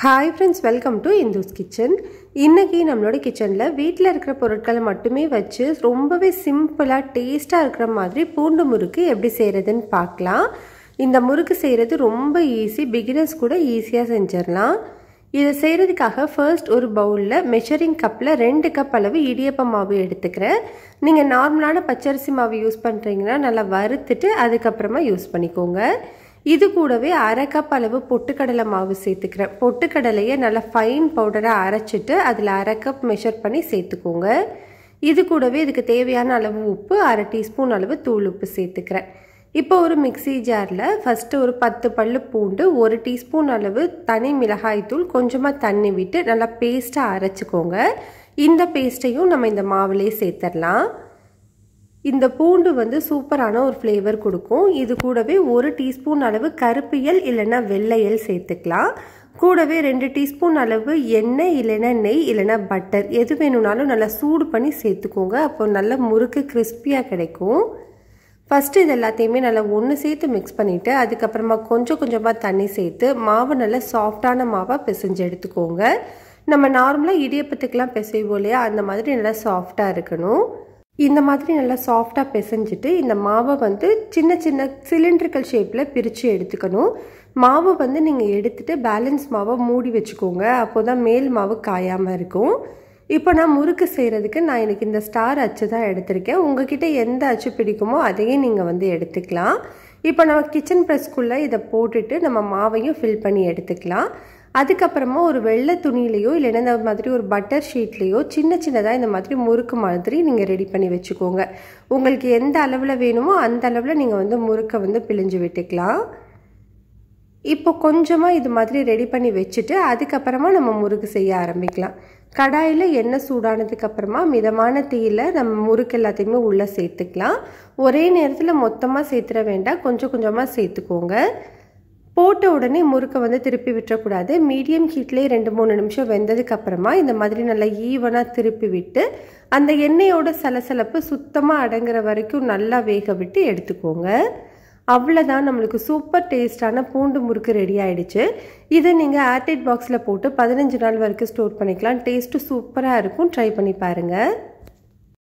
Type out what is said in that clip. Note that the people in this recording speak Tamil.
Hi friends, welcome to Indu's kitchen. இன்றைக்கி நம்மளோட கிச்சனில் வீட்டில் இருக்கிற பொருட்களை மட்டுமே வச்சு ரொம்பவே சிம்பிளாக டேஸ்ட்டாக இருக்கிற மாதிரி பூண்டு முறுக்கு எப்படி செய்கிறதுன்னு பார்க்கலாம். இந்த முறுக்கு செய்கிறது ரொம்ப ஈஸி, பிகினர்ஸ் கூட ஈஸியாக செஞ்சிடலாம். இதை செய்கிறதுக்காக ஃபர்ஸ்ட் ஒரு பவுலில் மெஷரிங் கப்பில் 2 கப் அளவு இடியப்ப மாவு எடுத்துக்கிறேன். நீங்கள் நார்மலான பச்சரிசி மாவு யூஸ் பண்ணுறீங்கன்னா நல்லா வறுத்துட்டு அதுக்கப்புறமா யூஸ் பண்ணிக்கோங்க. இது கூடவே 1/2 கப் அளவு பொட்டுக்கடலை மாவு சேர்த்துக்கிறேன். பொட்டுக்கடலையை நல்லா ஃபைன் பவுடராக அரைச்சிட்டு அதில் 1/2 கப் மெஷர் பண்ணி சேர்த்துக்கோங்க. இது கூடவே இதுக்கு தேவையான அளவு உப்பு, 1/2 டீஸ்பூன் அளவு தூள் உப்பு சேர்த்துக்கிறேன். இப்போ ஒரு மிக்சி ஜாரில் ஃபஸ்ட்டு ஒரு 10 பல்லு பூண்டு, 1 டீஸ்பூன் அளவு தனி மிளகாய் தூள், கொஞ்சமாக தண்ணி விட்டு நல்லா பேஸ்ட்டாக அரைச்சிக்கோங்க. இந்த பேஸ்ட்டையும் நம்ம இந்த மாவுலேயே சேர்த்துடலாம். இந்த பூண்டு சூப்பரான ஒரு ஃப்ளேவர் கொடுக்கும். இது கூடவே 1 டீஸ்பூன் அளவு கருப்பியல் இல்லைன்னா வெள்ளையல் சேர்த்துக்கலாம். கூடவே 2 டீஸ்பூன் அளவு எண்ணெய் இல்லைன்னா நெய் இல்லைன்னா பட்டர் எது வேணும்னாலும் நல்லா சூடு பண்ணி சேர்த்துக்கோங்க. அப்போ நல்லா முறுக்கு கிறிஸ்பியாக கிடைக்கும். ஃபஸ்ட்டு இது எல்லாத்தையுமே நல்லா ஒன்று சேர்த்து மிக்ஸ் பண்ணிவிட்டு அதுக்கப்புறமா கொஞ்சம் கொஞ்சமாக தண்ணி சேர்த்து மாவு நல்லா சாஃப்டான மாவாக பிசைஞ்சு எடுத்துக்கோங்க. நம்ம நார்மலாக இடியப்பத்துக்கெலாம் பிசைவோம் இல்லையா, அந்த மாதிரி நல்லா சாஃப்டாக இருக்கணும். இந்த மாதிரி நல்லா சாஃப்டாக பிசைஞ்சிட்டு இந்த மாவை சின்ன சின்ன சிலிண்ட்ரிக்கல் ஷேப்பில் பிரித்து எடுத்துக்கணும். மாவு நீங்கள் எடுத்துகிட்டு பேலன்ஸ் மாவை மூடி வச்சுக்கோங்க. அப்போ தான் மேல் மாவு காயாமல் இருக்கும். இப்போ நான் முறுக்கு செய்கிறதுக்கு நான் எனக்கு இந்த ஸ்டார் அச்சு தான் எடுத்திருக்கேன். உங்ககிட்ட எந்த அச்சு பிடிக்குமோ அதையே நீங்கள் எடுத்துக்கலாம். இப்போ நம்ம கிச்சன் ப்ரெஸ்க்குள்ளே இதை போட்டுட்டு நம்ம மாவையும் ஃபில் பண்ணி எடுத்துக்கலாம். அதுக்கப்புறமா ஒரு வெள்ளை துணியிலையோ இல்லைன்னா இந்த மாதிரி ஒரு பட்டர் ஷீட்லேயோ சின்ன சின்னதாக இந்த மாதிரி முறுக்கு மாதிரி நீங்கள் ரெடி பண்ணி வச்சுக்கோங்க. உங்களுக்கு எந்த அளவில் வேணுமோ அந்த அளவில் நீங்கள் முறுக்கை பிழிஞ்சு விட்டுக்கலாம். இப்போ கொஞ்சமாக இது மாதிரி ரெடி பண்ணி வச்சுட்டு அதுக்கப்புறமா நம்ம முறுக்கு செய்ய ஆரம்பிக்கலாம். கடாயில் எண்ணெய் சூடானதுக்கப்புறமா மிதமான தீயில் நம்ம முறுக்கு எல்லாத்தையுமே உள்ளே சேர்த்துக்கலாம். ஒரே நேரத்தில் மொத்தமாக சேர்த்துட வேண்டாம், கொஞ்சம் கொஞ்சமாக சேர்த்துக்கோங்க. போட்ட உடனே முறுக்கை திருப்பி விட்டுறக்கூடாது. மீடியம் ஹீட்லேயே 2-3 நிமிஷம் வெந்ததுக்கப்புறமா இந்த மாதிரி நல்லா ஈவனாக திருப்பி விட்டு அந்த எண்ணெயோட சலசலப்பு சுத்தமாக அடங்குற வரைக்கும் நல்லா வேக விட்டு எடுத்துக்கோங்க. அவ்வளோதான், நம்மளுக்கு சூப்பர் டேஸ்டான பூண்டு முறுக்கு ரெடி ஆகிடுச்சு. இதை நீங்கள் ஏர்டைட் பாக்ஸில் போட்டு 15 நாள் வரைக்கும் ஸ்டோர் பண்ணிக்கலாம். டேஸ்ட்டு சூப்பராக இருக்கும். ட்ரை பண்ணி பாருங்கள்.